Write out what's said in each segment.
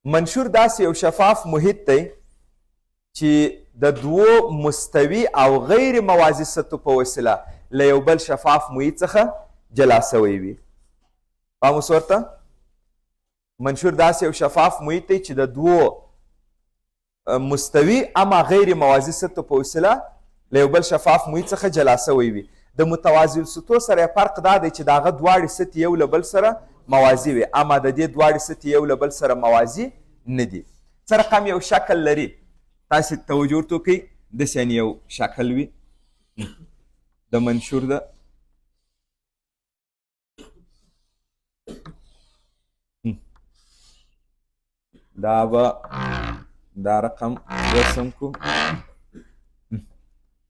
منشور داسې یو شفاف محیط دی چې د دوو مستوي او غیر موازي سطحو په وسیله له یو بل شفاف محیط څخه جلا سوی وي. پام اوس ورته منشور داسې یو شفاف محیط دی چې د دوو مستوي اما غیر موازي سطحو په وسیله له یو بل شفاف محیط څخه جلا سوی وي. د متوازي سطحو سره فرق دا دی چې د هغه دواړې سطحې یو له بل سره موازي وي، اما د دې دواړې سطحې یو له بل سره موازي نه دي. څه رقم یو شکل لري، تاسې توجه ورته وکئ، داسې یو شکل وي د منشور ده. دا به دا رقم رسم کو.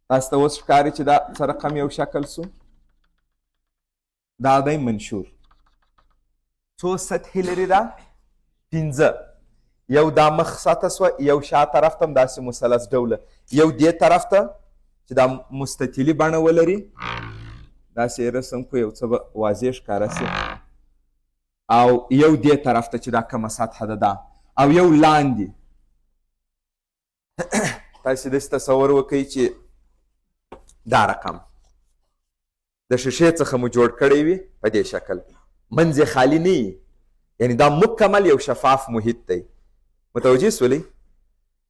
تاسو ته اوس ښکاري چې دا څه رقم یو شکل سو. دا دی منشور. څو سطحې لري دا؟ 5. یو دا مخ سطحه سوه، یو شا طرف ته هم داسې مثلث ډوله، یو دې طرف ته چې دا مستطیلي بڼه ولري، داسې رسم کو یو څه به واضح ښکاره سي، او یو دې طرف ته چې دا کومه سطحه ده دا، او یو لاندې. تاسې داسې تصور وکئ چې دا رقم د شیشې څخه مو جوړ کړی وي په دې شکل، منځ یې خالي نه وي، یعنې دا مکمل یو شفاف محیط دی. متوجه سولئ؟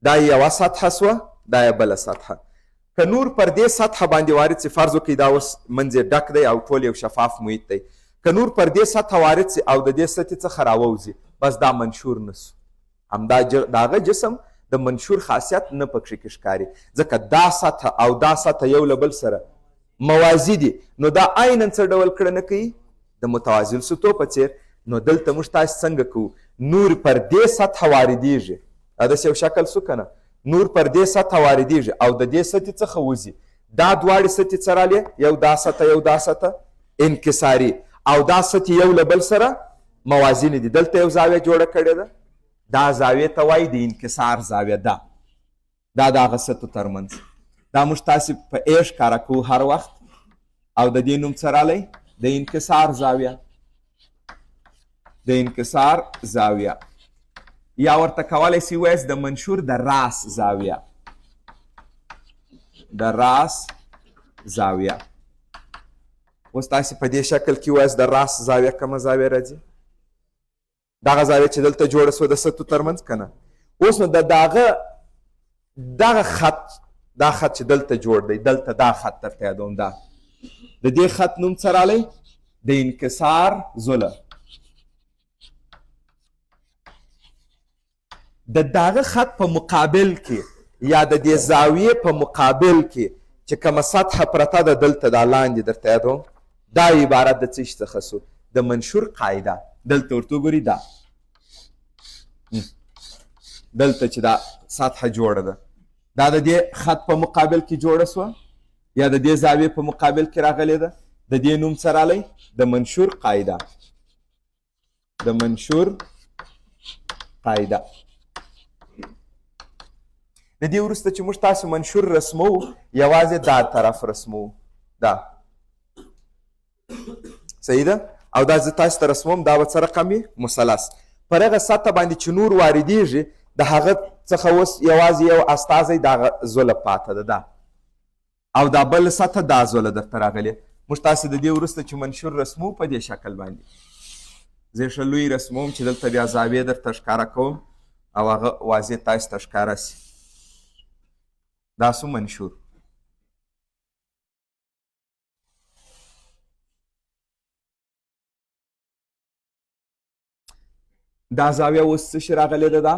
دا یوه سطحه سوه، دا یې بله سطحه. که نور پر دې سطحه باندې وارد سي، فرض وکړئ دا اوس منځ یې ډک دی او ټول یو شفاف محیط دی، که نور پر دې سطحه وارد سي او د دې سطحې څخه راووځي، بس دا منشور نه سو. همدا د هغه جسم د منشور خاصیت نه پکښې کې ښکاري، ځکه دا سطحه او دا سطحه یو له بل سره موازي دي. نو دا عیناً څه ډول کړنه کوي؟ د متوازي سطحو په څېر. نو دلته موږ تاسې څنګه کوو؟ نور پر دې سطحه واردېږي، دا داسې یو شکل سو که نه؟ نور پر دې سطحه واردېږي او د دې سطحې څخه وځي. دا دواړې سطحې څه رالې؟ یو دا سطحه یو دا سطحه انکساري، او دا سطحې یو له بل سره موازي نه دي. دلته یو زاویه جوړه کړې ده، دا زاویې ته وایي د انکسار زاویه. دا د هغه سطحو ترمنځ. دا موږ تاسې په ا ښکاره کوو هر وخت، او د دې نوم څه رالی؟ د انکسار زاویه. د انکسار زاویه، یا ورته کولی سي وایاست د منشور د راس زاویه. د راس زاویه. اوس تاسې په دې شکل کې وایاست د راس زاویه کومه زاویه راځي؟ دغه زاویه چې دلته جوړه سوه د سطحو ترمنځ که نه؟ اوس نو دغه خط، دا خط چې دلته جوړ دی، دلته دا خط درته یادوم، دا د دې خط نوم څه رالی؟ د انکسار زله. د دغه خط په مقابل کې یا د دې زاویې په مقابل کې چې کومه سطحه پرته ده دلته دا لاندې درته یادوم، دا عبارت د څه شي څخه سو؟ د منشور قاعده. دلته ورته وګورئ، دا دلته چې دا سطحه جوړه ده، دا د دې خط په مقابل کې جوړه سوه یا د دې زاویې په مقابل کې راغلې ده. د دې نوم څه رالی؟ د منشور قاعده. د منشور قاعده. د دې وروسته چې موږ تاسو منشور رسمو، یوازې دا طرف رسمو، دا صحیح ده؟ او دا زه تاسو ته رسموم، دا به څه رقم وي؟ مثلث. پر هغه سطحه باندې چې نور واردېږي، د هغه څخه اوس یوازې یو استازی د هغه زوله پاته ده، دا، او دا بل سطحه دا زوله درته راغلې. موږ تاسې د دې وروسته چې منشور رسمو په دې شکل باندې، زه یې ښه لوی رسموم چې دلته بیا زاویې درته ښکاره کوم او هغه واضح تاسو ته ښکاره سي. دا سو منشور. دا زاویه اوس څه شي راغلې ده؟ دا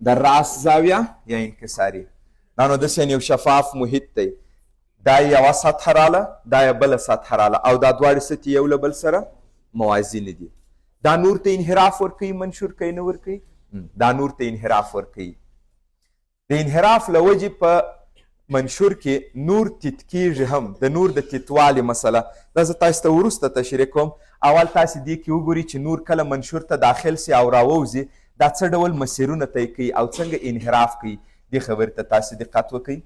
د راس زاویه یا انکساري. دا نو داسې یو شفاف محیط دی، دا یوه سطحه راله، دا یې بله سطحه راله، او دا دواړې سطحې یو له بل سره موازي نه دي. دا نور ته انحراف ورکوي منشور، کوي نه ورکوي؟ دا نور ته انحراف ورکوي. د انحراف له وجې په منشور کې نور تیت کېږي هم، د نور د تیتوالي مسله. دا زه تاسو ته وروسته تشریح کوم. اول تاسې دې کې وګورئ چې نور کله منشور ته داخل سي او راووځي، دا څه ډول مسیرونه طی کوي او څنګه انحراف کوي. دې خبرې ته تاسې دقت وکئ.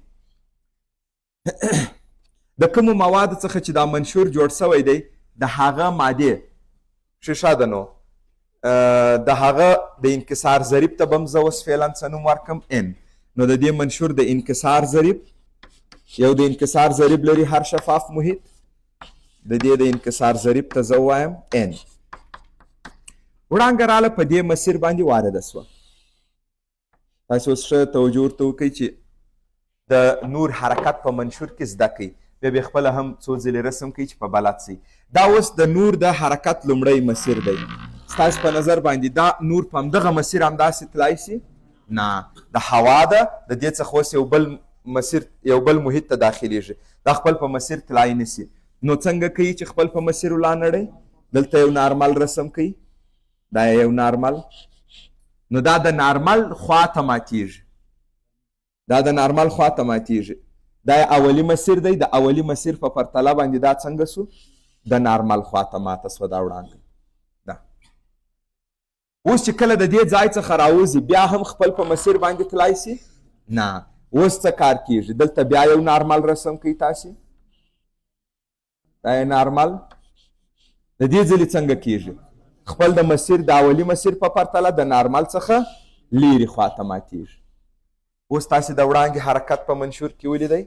د کومو موادو څخه چې دا منشور جوړ سوی دی، د هغه مادې ښه ده نو د هغه د انکسار ضریب ته به هم زه اوس فعلا څه نوم ورکړم n. نو د دې منشور د انکسار ضریب یو د انکسار ضریب لري هر شفاف محیط، د دې د انکسار ضریب ته زه ووایم n. وړانګه راله په دې مسیر باندې وارده سوه. تاسې اوس ښه توجه ورته وکئ چې د نور حرکت په منشور کې زده کوئ، بیا به خپله هم څو ځلې رسم کوئ چې په بلد سئ. دا اوس د نور د حرکت لومړی مسیر دی. ستاسې په نظر باندې دا نور په همدغه مسیر همداسې تلای سي؟ نه، د هوا ده، د دې څخه اوس یو بل مسیر یو بل محیط ته داخلیږي، دا خپل په مسیر تلای نسي. نو څنګه کوي چې خپل په مسیر ولاړ؟ دلته یو نارمل رسم کوي، دا یو نارمل. نو دا د نارمل خوا ته ماتیږي، دا د نارمل خوا ته ماتیږي. دا اولی مسیر دی، د اولی مسیر په پرتله باندې دا څنګه سو؟ د نارمل خوا ته ماته سوه دا وړاندې. دا اوس چې کله د دې ځای څخه راوځي بیا هم خپل په مسیر باندې تلای سي؟ نه. اوس څه کار کیږي؟ دلته بیا یو نارمل رسم کوي تاسې، دا یې نارمل. د دې ځلې څنګه کیږي؟ خپل د مسیر د اولی مسیر په پرتله د نارمل څخه لیرې خوا ته ماتیږي. اوس تاسې د وړانګې حرکت په منشور کې ولیدئ،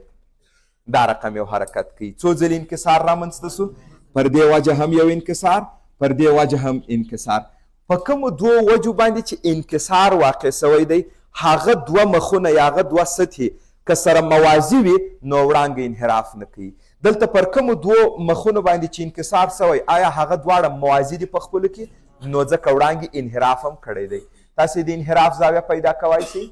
دا رقم یو حرکت کوي. څو ځلې انکسار رامنځته سو؟ پر دې وجه هم یو انکسار، پر دې وجه هم انکسار. په کومو دوو وجو باندې چې انکسار واقع سوی دی هغه دوه مخونه یا هغه دوه سطحې که سره موازي وي نو وړانګه انحراف نه کوي. دلته پر کومو دوو مخونو باندې چې انکسار سوی آیا هغه دواړه موازي دي په خپلو کې؟ نو ځکه وړانګې انحراف هم کړی دی. تاسې د انحراف زاویه پیدا کولی سئ؟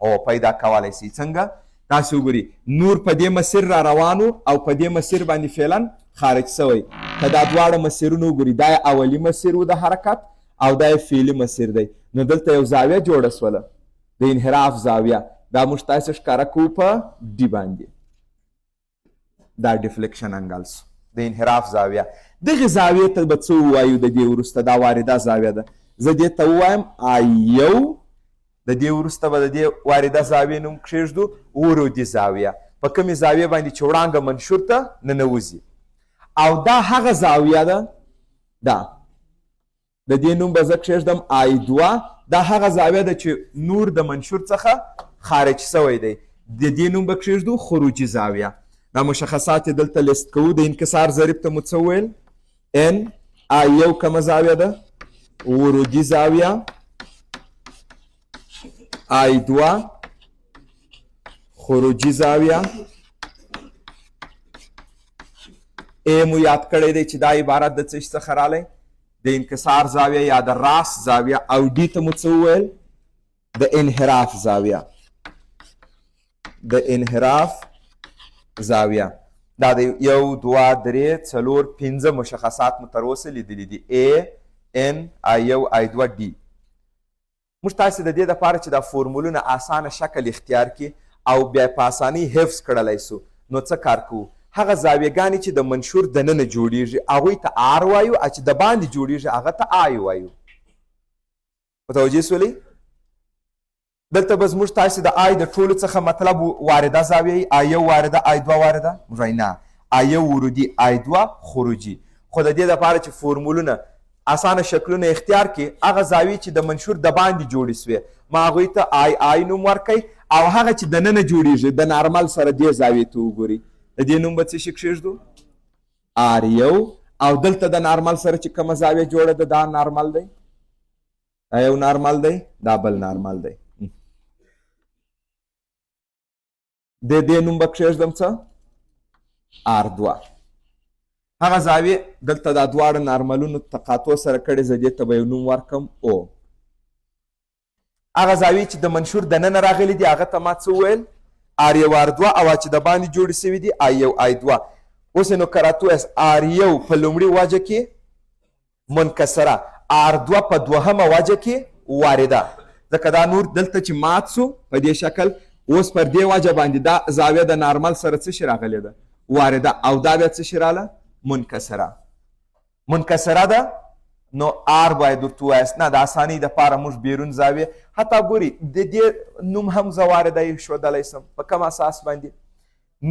او پیدا کولی سئ. څنګه؟ تاسې وګورئ نور په دې مسیر را روانو او په دې مسیر باندې فعلا خارج سوی. که دا دواړه مسیرونه وګورئ، دا یې اولی مسیر و د حرکت او دا یې فعلي مسیر دی. نو دلته یو زاویه جوړه سوله د انحراف زاویه، دا موږ تاسې ښکاره کوو په ډي باندې، دا ډیفلیکشن انګل سو د انحراف زاویه. دغې زاویې ته به څه ووایو د دې وروسته؟ دا وارده زاویه ده، زه دې ته ووایم آی1. د دې وروسته به د دې وارده زاویې نوم کښېږدو ورودي زاویه، په کومې زاویې باندې چې وړانګه منشور ته ننوځي. او دا هغه زاویه ده، دا د دې نوم به زه کښېږدم آی2. دا هغه زاویه ده چې نور د منشور څخه خارج سوی دی، د دې نوم به کښېږدو خروجي زاویه. دا مشخصات یې دلته لیست کوو. د انکسار ضریب ته مو څه وویل؟ n. آی1 کومه زاویه ده؟ ورودي زاویه. آی2 خروجي زاویه. ا مو یاد کړی دی چې دا عبارت د څه څخه رالی؟ د انکسار زاویه یا د راس زاویه. او ډي ته مو څه وویل؟ د انحراف زاویه. د انحراف زاویه. دا د 1 2 3 4 5 مشخصات مو تر اوسه لیدلي دي: A N I1 I2 D. موږ تاسې د دې دپاره چې دا فورمولونه اسانه شکل اختیار کړي او بیا په اسانۍ حفظ کړلی سو نو څه کار کوو؟ هغه زاویهګانې چې د منشور دننه جوړیږي هغوی ته آر وایو، چې د باندې جوړیږي هغه ته آی وایو. متوجه سولئ؟ دلته به زموږ تاسې د آی د ټولو څخه مطلب وارده زاویه آی1 وارده آی2 وارده؟ موږ وایو نه، آی1 ورودي آی2 خروجي. خو د دې دپاره چې فورمولونه اسانه شکلونه اختیار کړي هغه زاویې چې د منشور د باندې جوړې سوې ما هغوی ته آی نوم ورکئ، او هغه چې دننه جوړیږي د نارمل سره دې زاویې ته وګورئ، د دې نوم به څه شي کښېږدو؟ آر1. او دلته د نارمل سره چې کومه زاویه جوړه ده دا نارمل دی، دا یو نارمل دی، دا بل نارمل دی. د دې نوم به کښېږدم څه؟ آر2. هغه زاویې دلته دا دواړه نارملونو تقاطع سره کړې، زه دې ته به یو نوم ورکړم او. هغه زاویې چې د منشور دننه راغلي دي هغه ته ما څه وویل؟ آر1 آر2. او چې د باندې جوړې سوي دي آی1 آی2. اوس نو که راته ووایاست آر1 په لومړي وجه کې منکسره، آر2 په دوهمه وجه کې وارده، ځکه دا نور دلته چې مات سو په دې شکل اوس پر دې وجه باندې دا زاویه د نارمل سره څه شي راغلې ده؟ وارده. او دا بیا څه شي راله؟ منکسره. منکسره ده نو آر باید ورته ووایاست. نه، د اسانۍ دپاره موږ بیرون زاویې حتی ګورئ د دې نوم هم زه وارده ښودلی سم. په کوم اساس باندې؟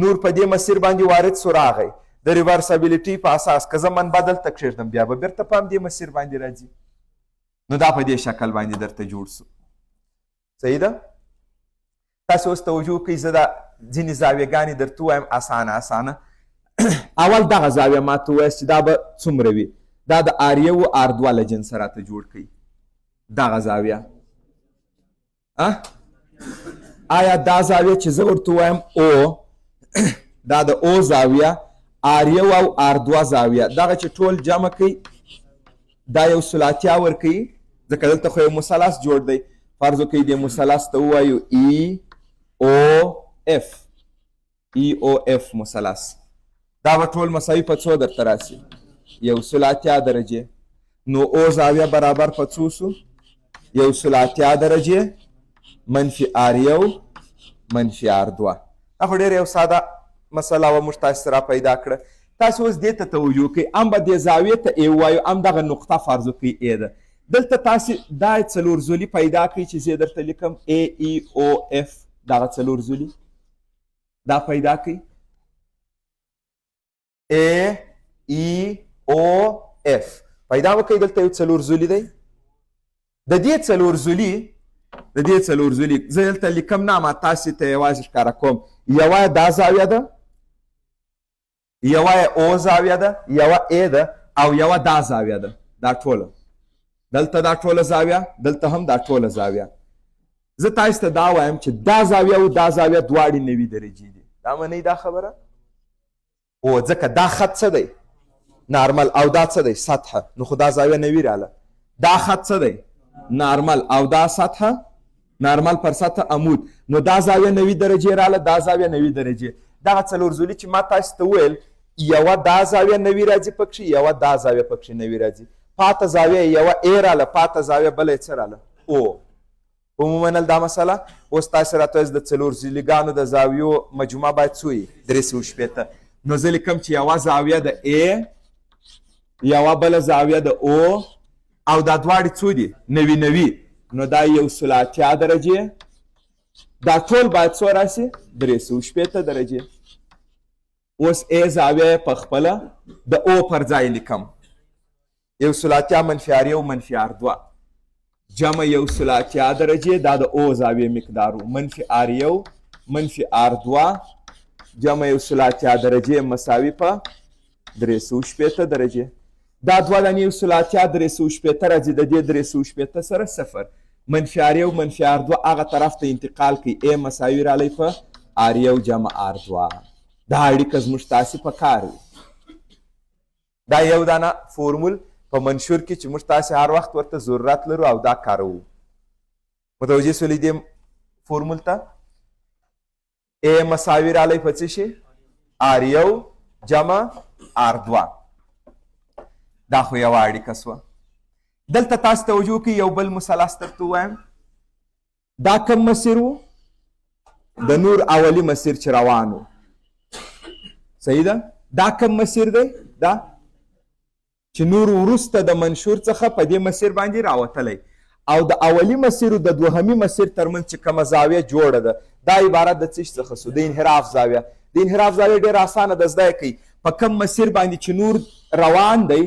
نور په دې مسیر باندې وارد سو راغی، د ریورسبیلیټي په اساس که زه منبع دلته کښېږدم بیا به بیرته په همدې مسیر باندې راځي. نو دا په دې شکل باندې درته جوړ سو. صحیح ده؟ تاسو اوس توجه کوئ، زه دا ځینې زاویهګانې درته ووایم اسانه. اول دغه زاویه ما ته ووایاست چې دا به څومره وي؟ دا د آر یو و آر دوه له جنسه راته جوړ کړئ دغه زاویه. آیا دا زاویه چې زه ورته ووایم او دا د او زاویه، آر یو او آر دوه زاویه، دغه چې ټول جمع کوي دا یو ثلاثیه ورکوي، ځکه دلته خو یو مثلث جوړ دی. فرض وکړئ دې مثلث ته ووایو ای او اف مثلث. دا به ټول مساوي په څو درته راسي؟ یو ثلاثیه درجې. نو او زاویه برابر په څو سو؟ یو ثلاثیه درجې منفي آر یو منفي آر دوه. دا خو ډېره یو ساده مسله وه، موږ تاسو سره پیدا کړه. تاسو اوس دې ته توجه کوئ، ام به دې زاویې ته ای ووایو، ام دغه نقطه فرض وکړئ ای ده. دلته تاسو دا څلور زولي پیدا کړئ چې زه درته لیکم ای ای او اف، دغه څلور زولي دا پیدا کړئ. ای ای او اف پیدا وکړئ. دلته یو څلور زولي دی. د دې څلور زولي زه دلته لیکم نه، ما تاسو ته یوازې ښکاره کوم. یوه دا زاویه ده، یوه او زاویه ده، یوه ای ده، او یوه دا زاویه ده. دا ټوله دلته دا ټوله زاویه، دلته هم دا ټوله زاویه. زه تاسو ته دا وایم چې دا زاویه او دا زاویه دواړې 90 درجې دي. دا منئ دا خبره؟ او ځکه دا خط څه دی؟ نارمل، او دا څه دی؟ سطحه. نو خو دا زاویه 90 راله. دا خط څه دی؟ نارمل، او دا سطحه نارمل پر سطح عمود. نو دا زاویه 90 درجې راله، دا زاویه 90 درجې. دغه څلور زولي چې ما تاسو ته وویل، یوه دا زاویه 90 راځي پکښې، یوه دا زاویه پکښې 90 راځي. پاته زاویه یوه ای راله، پاته زاویه بله څه راله؟ او. ومومنل دا مسله؟ اوس تاسو راته وایاست د څلور زلیګانو د زاویو مجموعه باید څو وي؟ 360. نو زه لیکم چې یوه زاویه د ای، یوه بله زاویه د او، او دا دواړې څو دي؟ 90. نو دا یو ثلاثیه درجې. دا ټول باید څو راسي؟ 360 درجې. اوس ای زاویه په خپله د او پر ځای لیکم. یو ثلاثیه منفي آر یو منفي آر دوه جمع یو ثلاثیه درجې، دا د او زاویې مقدار و، منفي آر یو منفي آر دوه جمع یو ثلاثیه درجې مساوي په 360 درجې. دا دوه دانې یو ثلاثیه 360 راځي، د دې 360 سره 0. منفي آر یو منفي آر دوه هغه طرف ته انتقال کوي، ای مساوي رالی په آر یو جمع آر دوه. دا اړیکه زموږ تاسې په کار وي. دا یو دانه فورمول په منشور کې چې موږ تاسې هر وخت ورته ضرورت لرو او دا کاروو. متوجه سولې دې فورمول ته؟ ای مساوي رالی په څه شي؟ آر یو جمع آر دوه. دا خو یوه اړیکه سوه. دلته تاسو توجه کوئ، یو بل مثلث درته ووایم. دا کم مسیر و؟ د نور اولی مسیر چې روان و. صحیح ده؟ دا کم مسیر دی؟ دا چې نور وروسته د منشور څخه په دې مسیر باندې راوتلی، او د اولی مسیر او د دوهمي مسیر ترمنځ چې کومه زاویه جوړه ده، دا عبارت د څه څخه سو؟ د انحراف زاویه. د انحراف زاویه ډېره اسانه ده، زده یې کوئ. په کم مسیر باندې چې نور روان دی،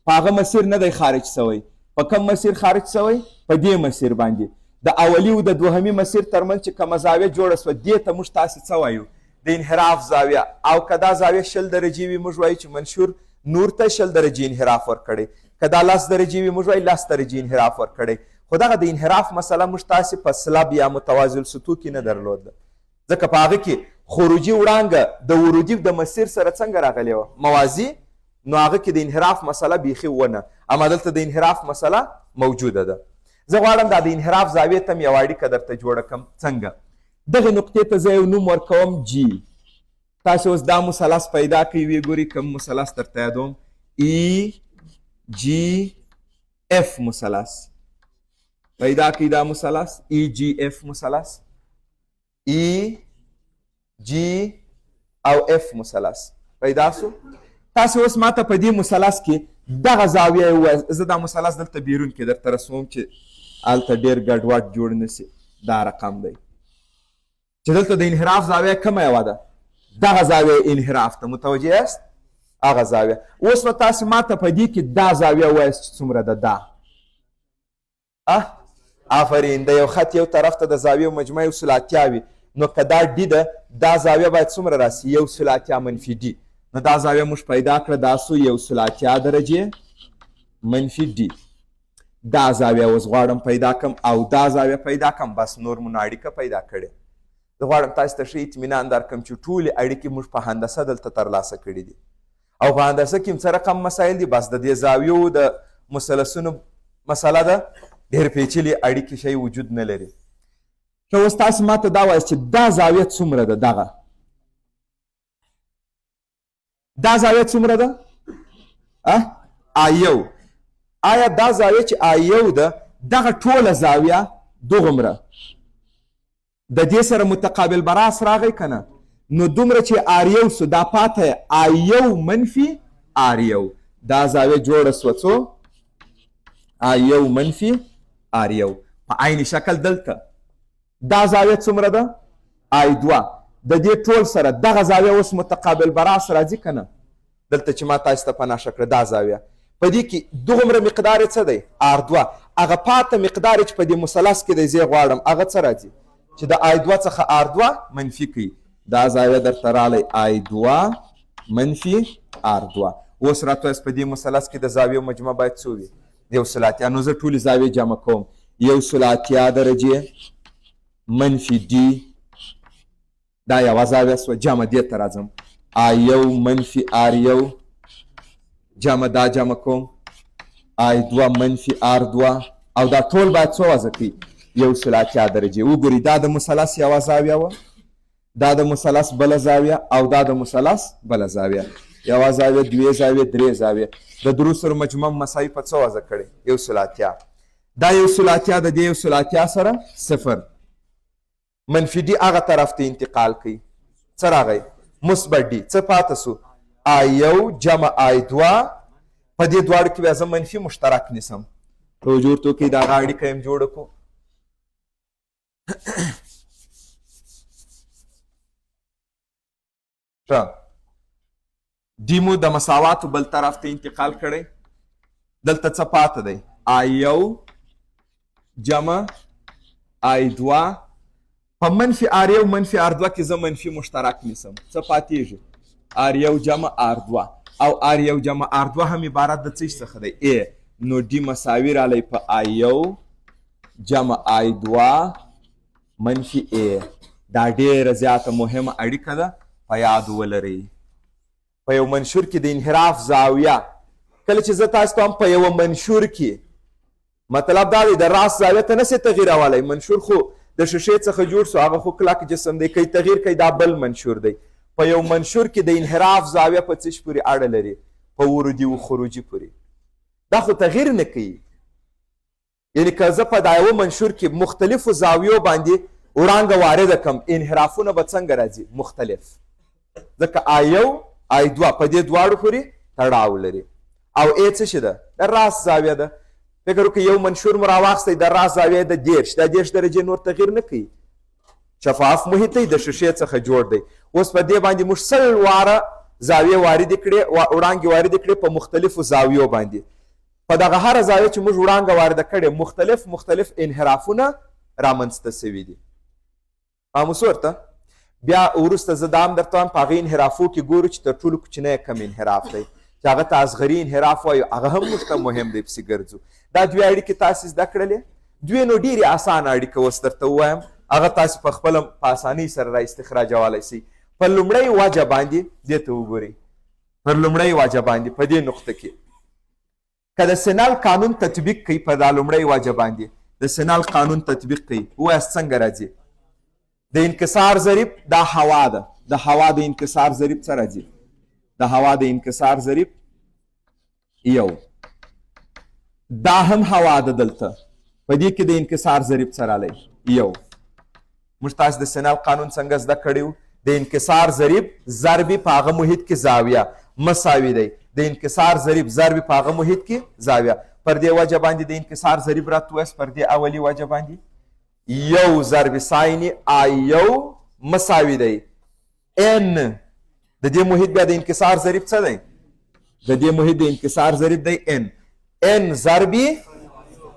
په هغه مسیر نه دی خارج سوی. په کم مسیر خارج سوی؟ په دې مسیر باندې. د اولی او د دوهمي مسیر ترمنځ چې کومه زاویه جوړه سوه، دې ته موږ تاسې څه وایو؟ د انحراف زاویه. او که دا زاویه 20 درجې وي، موږ وایو چې منشور نور ته 20 درجې انحراف ورکړی. که دا 10 درجې وي، موږ وایو 10 درجې انحراف ورکړی. خو دغه د انحراف مسله موږ تاسې په سلب یا متوازی السطوح کې نه درلوده، ځکه په هغه کې خروجي وړانګه د ورودي د مسیر سره څنګه راغلې وه؟ موازي. نو هغه کې د انحراف مسله بیخي ونه، اما دلته د انحراف مسله موجوده ده. زه غواړم دا د انحراف زاویې ته م یوه اړیکه درته جوړه کړم. څنګه؟ دغې نقطې ته زه یو نوم ورکوم جي. تاسو اوس دا مثلث پیدا کوئ، ویې ګورئ کوم مثلث درته یادوم؟ ای جی اف مثلث پیدا کوئ. دا مثلث ای جی اف مثلث، ای جی او اف مثلث پیدا سو. تاسو اوس ماته په دې مثلث کې دغه زاویه ووایه. زه دا مثلث دلته بیرون کې درته رسموم چې هلته ډېر ګډوډ جوړ نه سي. دا رقم دی چې دلته د انحراف زاویه کومه یوه ده؟ دغه زاویه انحراف ته متوجه یاست؟ هغه زاویه. اوس نو تاسو ماته په دې کې دا زاویه ووایاست چې څومره ده؟ دا آفرین د یو خط یو طرف ته د زاویې مجموعه یو سل اتیا وي نو که دا ډي ده دا زاویه باید څومره راسي یو سل اتیا منفي ډي نو دا زاویه موږ پیدا کړه دا سو یو سل اتیا درجې منفي ډي دا زاویه اوس غواړم پیدا کړم او دا زاویه پیدا کړم بس نور مو نو اړیکه پیدا کړې زه غواړم تاسو ته ښه اطمینان درکړم چې ټولې اړیکې موږ په هندسه دلته ترلاسه کړي دي او په هندسه کې څه رقم مسایل دي بس د دې زاویو د مثلثونو مسله ده ډېر پیچلي اړیکې شی وجود نه لري ښه اوس تاسو ماته دا وایاست چې دا زاویه څومره ده دغه دا زاویه څومره ده آیو آیا دا زاویه چې آیو ده دغه ټوله زاویه دغومره د دې سره متقابل براس راغی که نه نو دومره چې آریو سو دا پاته آیو منفي آریو دا زاویه جوړه سوه څو آیو منفي آریو په عین شکل دلته دا زاویه څومره ده آی دوه د دې ټول سره دغه زاویه اوس متقابل براس راځي که نه دلته چې ما تاسو ته په نښه کړه دا زاویه په دې کې دومره مقدار یې څه دی آر دوه هغه پاته مقدار چې په دې مثلث کې دی زه یې غواړم هغه څه راځي چې د آی دوه څخه آر دوه منفي کوي دا زاویه درته رالی آی دوه منفي آر دوه اوس راته وایاست په دې مثلث کې د زاویو مجموعه باید څو وي یو سل اتیا نو زه ټولې زاویې جمع کوم یو سل اتیا درجې منفي ډي دا یوه زاویه سوه جمع دې ته راځم آیو منفي آر یو جمع دا جمع کوم آی دوه منفي آر دوه او دا ټول باید څو وضع کوي یو سل اتیا درجې وګورئ دا د مثلث یوه زاویه وه دا د مثلث بله زاویه او دا د مثلث بله زاویه یوه زاویه دوې زاویې درې زاویې د درو سره مجموع مساوي په څه وضع کړې یو سل اتیا دا یو سل اتیا د دې یو سل اتیا سره صفر منفي ډي هغه طرف ته انتقال کوي څه راغی مثبت ډي څه پاته سو آی یو جمع آی دوه په دې دواړو کې بیا زه منفي مشترک نیسم توجه ورته وکړئ د هغه اړیکه یم جوړه کړو ښه ډي مو د مساواتو بل طرف ته انتقال کړی دلته څه پاته دی آی یو جمع آی دوه په منفي آر یو منفي آر دوه کې زه منفي مشترک نیسم څه پاتېږي آر یو جمع آر دوه او آر یو جمع آر دوه هم عبارت د څه څخه دی ای نو ډي مساوي رالی په آی یو جمع آی دوه منفي ای دا ډېره زیاته مهمه اړیکه ده په یاد ولرئ په یو منشور کې د انحراف زاویه کله چې زه تاسو ته هم په یوه منشور کې مطلب دا دی د راس زاویه ته نسې تغییرولی منشور خو د شیشې څخه جوړ سو هغه خو کلک جسم دی که تغییر کوي دا بل منشور دی په یو منشور کې د انحراف زاویه په څه پورې اړه لري په ورودي و خروجي پورې دا خو تغییر نه کوي یعنی که زه په دا یوه منشور کې مختلفو زاویو باندې وړانګه وارده کړم انحرافونه به څنګه راځي مختلف ځکه آی یو آی دوه په دې دواړو پورې تړاو لري او ای څه شي ده د راس زاویه ده فکر وکړئ یو منشور مو راواخیستی د راس زاویه د دېرش دا دېرش درجې نور تغییر نه کوي شفاف محیط دی د شیشې څخه جوړ دی اوس په دې باندې موږ سل واره زاویې واردې کړې وړانګې واردې کړې په مختلفو زاویو باندې په دغه هره زاویه چې موږ وړانګه وارده کړې مختلف انحرافونه رامنځته سوي دي قاموس ورته بیا وروسته زه دا هم درته وایم په هغې انحرافو کې ګورو چې تر ټولو کوچنی کم انحراف دی چې هغه ته اصغري انحراف وایو هغه هم موږ ته مهم دی پسې ګرځو دا دوې اړیکې تاسې زده کړلې دوې نو ډېرې اسانه اړیکه اوس درته ووایم هغه تاسې په خپله په اسانۍ سره را استخراجولی شئ په لومړۍ وجه باندې دې ته وګورئ پر لومړۍ وجه باندې په دې نقطه کې که د سنال قانون تطبیق کوي په دا لومړۍ وجه باندې د سنال قانون تطبیق کوي ووایاست څنګه راځي د انکسار ضریب دا هوا ده د هوا د انکسار ضریب څه راځي د هوا د انکسار ضریب یو دا هم هوا ده دلته په دې کې د انکسار ضریب څه رالی یو موږ تاسو د سنال قانون څنګه زده کړی و د انکسار ضریب ضربې په هغه محیط کې زاویه مساوي دی د انکسار ضریب ضربې په هغه محیط کې زاویه پر دې وجه باندې د انکسار ضریب راته وایست پر دې اولي وجه باندې یو ضرب ساین آی یو مساوي دی ان د دې محیط بیا د انکسار ضریب څه دی د دې محیط د انکسار ضریب دی ان ضربې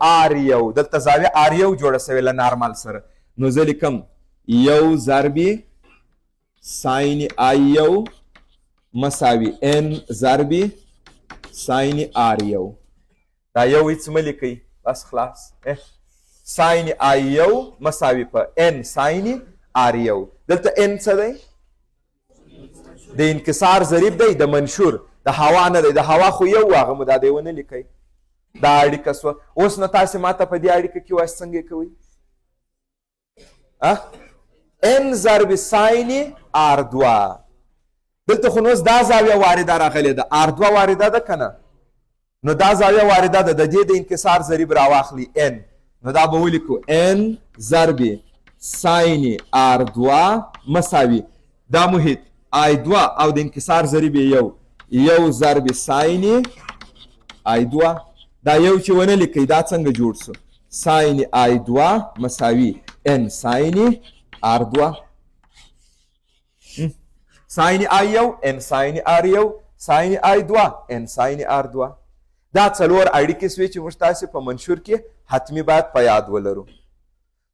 آر یو دلته زاویه آر یو جوړه سوې له نارمل سره نو زه لیکم یو ضربې ساین آی یو مساوي ان ضربې ساین آر یو دا یو هیڅ مه لیکئ بس خلاص ساین آی یو مساوي په ان ساین آر یو دلته ان څه دی د انکسار ضریب دی د منشور د هوا نه دی د هوا خو یو هغه مو دا دی ونه لیکئ دا اړیکه سوه اوس نو تاسې ماته په دې اړیکه کې وایي څنګه یې کوئ ان ضرب ساین آر دوه دلته خو نو اوس دا زاویه وارده راغلې ده آر دوه وارده ده که نه نو دا زاویه وارده ده د دې د انکسار ضریب راواخلي ان نو دا به ولیکو ان ضرب ساین آر دوه مساوي دا محیط آی دوه او د انکسار ضریب یو ضرب ساین آی دوه دا یو چې ونه لیکئ دا څنګه جوړ سو ساین آی دوه مساوي ان ساین آر دوه ساین آی یو ان ساین آر یو ساین آی دوه ان ساین آر دوه دا څلور اړیکې سوې چې موږ تاسې په منشور کې حتمي باید په یاد ولرو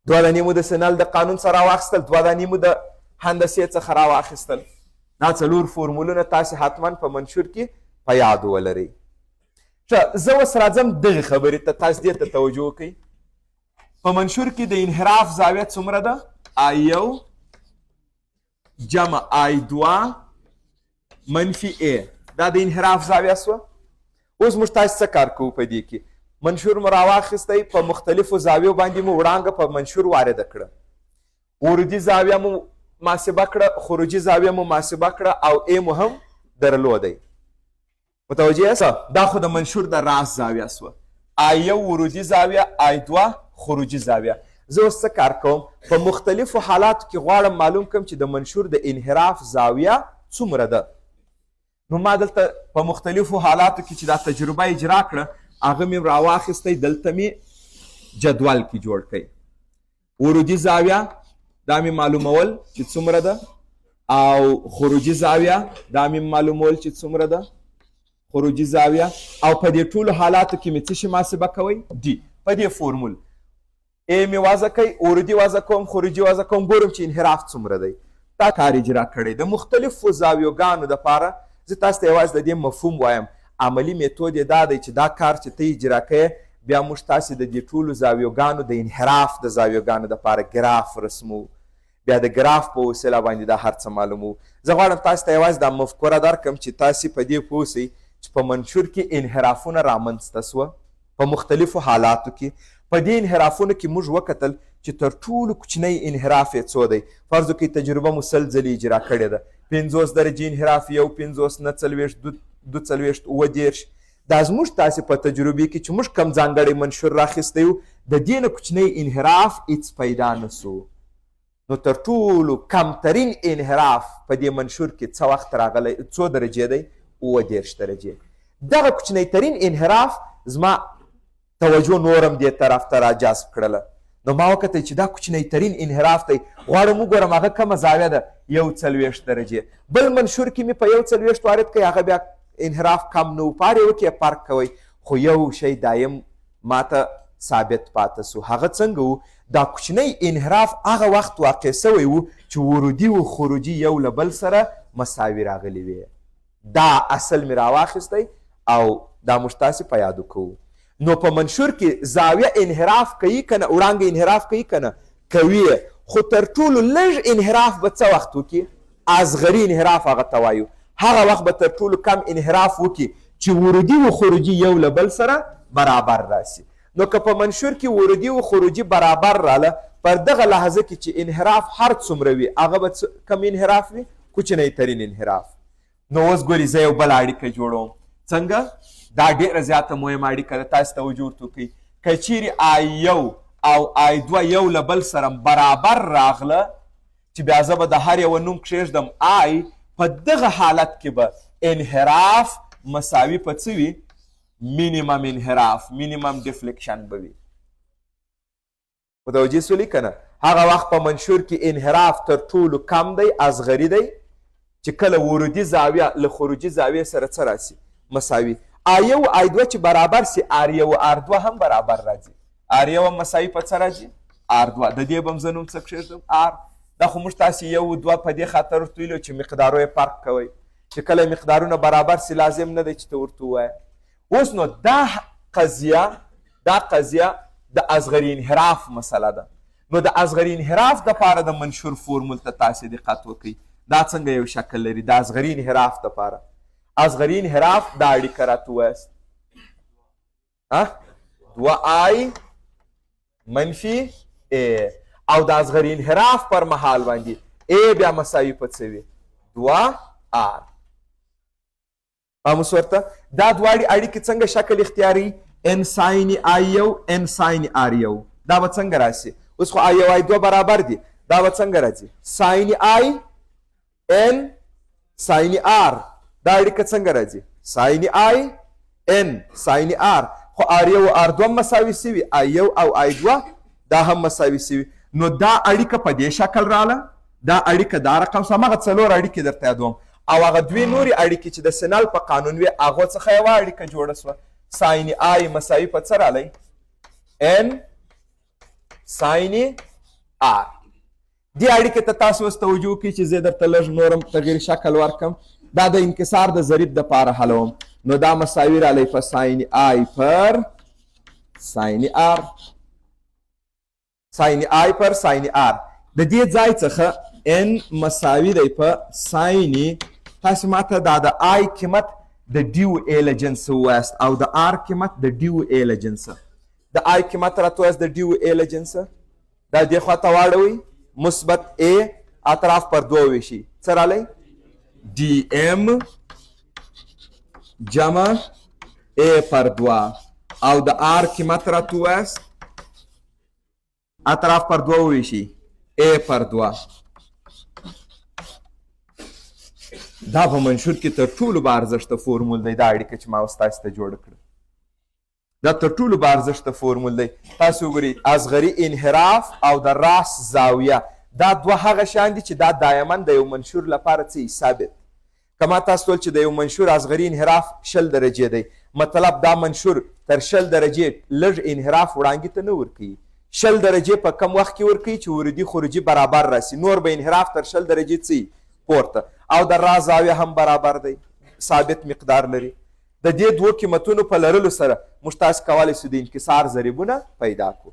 دوه دانې مو د سنل د قانون څخه راواخیستل دوه دانې مو د هندسې څخه راواخیستل دا څلور فورمولونه تاسې حتما په منشور کې په یاد ولرئ ښه زه اوس راځم دغې خبرې ته تاسې دې ته توجه وکئ په منشور کې د انحراف زاویه څومره ده آی یو جمع آی دوه منفي ا دا د انحراف زاویه سوه اوس موږ تاسې څه کار کوو په دې کې منشور مو راواخیستی په مختلفو زاویو باندې مو وړانګه په منشور وارده کړه ورودي زاویه مو محاسبه کړه خروجي زاویه مو محاسبه کړه او ا مو هم درلودی متوجه یاست دا خو د منشور د راس زاویه سوه آی یو ورودي زاویه آی دوه خروجي زاویه زه اوس څه کار کوم په مختلفو حالاتو کې غواړم معلوم کړم چې د منشور د انحراف زاویه څومره ده نو ما دلته په مختلفو حالاتو کې چې دا تجربه اجرا کړه هغه مې راواخیستی دلته مې جدول کې جوړ کړئ ورودي زاویه دا مې معلومول چې څومره ده او خروجي زاویه دا مې معلومول چې څومره ده خروجي زاویه او په دې ټولو حالاتو کې مې څه شي محاسبه کوئ دي په دې فورمول ا مې وضع کوئ ورودي وضع کوم خروجي وضع کوم ګورم چې انحراف څومره دی دا کار اجرا کړی د مختلفو زاویوګانو دپاره زه تاسو ته یوازې د دې مفهوم وایم عملي میتود یې دا دی چې دا کار چې ته اجرا کوې بیا موږ تاسې د دې ټولو زاویوګانو د انحراف د زاویوګانو دپاره ګراف رسمو بیا د ګراف په وسیله باندې دا هر څه معلومو زه غواړم تاسو ته یوازې دا مفکوره درکړم چې تاسې په دې پوه سئ چې په منشور کې انحرافونه رامنځته سوه په مختلفو حالاتو کې په دې انحرافونو کې موږ وکتل چې تر ټولو کوچنی انحراف یې څو دی فرض وکړئ تجربه مو 100 ځلې اجرا کړې ده 50 درجې انحراف 1 50 نه 40 2 40 اووه دېرش دا زموږ تاسې په تجربې کې چې موږ کم ځانګړی منشور راخیستی و د دې نه کوچنی انحراف هېڅ پیدا نه سو نو تر ټولو کمترین انحراف په دې منشور کې څه وخت راغلی څو درجې دی 30 درجې دغه کوچنی ترین انحراف زما توجه نورم دې طرف ته راجذب کړله نو ما وکتئ چې دا کوچنی ترین انحراف دی غواړم وګورم هغه کومه زاویه ده 41 درجې بل منشور کې مې په 41 وارد کوي هغه بیا انحراف کم نه و په هر یو کې فرق کوئ خو یو شی دایم ماته ثابت پاته سو هغه څنګه و دا کوچنی انحراف هغه وخت واقع سوی و چې ورودي و خروجي یو له بل سره مساوي راغلي وي دا اصل مې راواخیستی او دا موږ تاسې په یادو کوو نو په منشور کې زاویه انحراف کوي که نه وړانګه انحراف کوي که نه کوي خو تر ټولو لږ انحراف به څه وخت وکړي اصغري انحراف هغه ته وایو هغه وخت به تر ټولو کم انحراف وکړي چې ورودي و خروجي یو له بل سره برابر راسي نو که په منشور کې ورودي و خروجي برابر راله پر دغه لحظه کې چې انحراف هر څومره وي هغه به کم انحراف وي کوچنی ترین انحراف نو اوس ګورې زه یو بل اړیکه جوړوم څنګه دا ډېره زیاته مهمه اړیکه ده تاسې توجه ورته وکړئ که چیرې آی یو او آی دوه یو له بل سره برابر راغله چې بیا زه به د هر یوه نوم کښېږدم آی په دغه حالت کې به انحراف مساوي په څه وي مینیمم انحراف مینیمم ډیفلیکشن به وي متوجه سولې که نه هغه وخت په منشور کې انحراف تر ټولو کم دی اصغري دی چې کله ورودي زاویه له خروجي زاویې سره څه راسي مساوي آ1 آ2 چې برابر سي آر1 آر2 هم برابر راځي. آر1 هم مساوي په څه راځي؟ آر2. د دې به هم زه نوم څه کښېږدم؟ آر. دا خو موږ تاسې 1 2 په دې خاطر ورته ویلو چې مقدارو یې فرق کوئ، چې کله مقدارونه برابر سي لازم نه دی چې ته ورته ووایه. اوس نو دا قضیه د اصغري انحراف مسله ده. نو د اصغري انحراف دپاره د منشور فورمول ته تاسې دقت وکړئ. دا څنګه یو شکل لري د اصغري انحراف دپاره؟ اصغري انحراف دا اړیکه راته ووایاست. 2i منفي a او د اصغري انحراف پر مهال باندې a بیا مساوي په څه وي؟ 2r. اوس ورته دا دواړې اړیکې څنګه شکل اختیاري؟ n ساین i1 n ساین r1. دا به څنګه راسي؟ اوس خو i1 i2 برابر دي، دا به څنګه راځي؟ ساین i n ساین r. دا اړیکه څنګه راځي؟ ساین i n ساین r. خو r1 او r2 هم مساوي سوي، i1 او i2 دا هم مساوي سوي. نو دا اړیکه په دې شکل راله، دا اړیکه دا رقم همغه څلور اړیکې درته یادوم، او هغه دوې نورې اړیکې چې د سنل په قانون وې هغو څخه یوه اړیکه جوړه سوه. ساین آی مساوي په څه رالی؟ n ساین آر. دې اړیکې ته تاسو اوس توجه وکړئ چې زه درته لږ نورم تغییر شکل ورکړم. دا د انکسار د ضریب دپاره حلوم. نو دا مساوي رالی په ساین آی پر ساین آر. ساین آی پر ساین آر. د دې ځای څخه n مساوي دی په ساین. تاسو ماته دا د آی قیمت د ډیو ای له جنسه ووایاست او د آر قیمت د ډیو ای له جنسه. د آی قیمت راته وایاست د ډیو ای له جنسه. دا دې خواته واړوئ، مثبت ای اطراف پر دوه ویشي. څه رالی؟ ډي ام جمع ای پر دوه. او د آر قیمت راته ووایاست اطراف پر دوه ویشي ای پر دوه. دا په منشور کې تر ټولو به ارزښته فورمول دی. دا اړیکه چې ما اوس تاسو ته جوړه کړه دا تر ټولو به ارزښته فورمول دی. تاسو وګورئ اصغري انحراف او د راس زاویه دا دوه هغه شیان دي چې دا دایما د یو منشور لپاره څه ثابت. که ما تاسو ویل چې د یو منشور اصغري انحراف 60 درجې دی، مطلب دا منشور تر 60 درجې لږ انحراف وړاندې ته نه ورکوي. 60 درجې په کم وخت کې ورکوي چې ورودي خروجي برابر راسي، نور به انحراف تر 60 درجې څه پورته. او د را زاویه هم برابر دی، ثابت مقدار لري. د دې دوه قیمتونو په لرلو سره موږ تاسو کولی شو د انکسار ضریبونه پیدا کړو.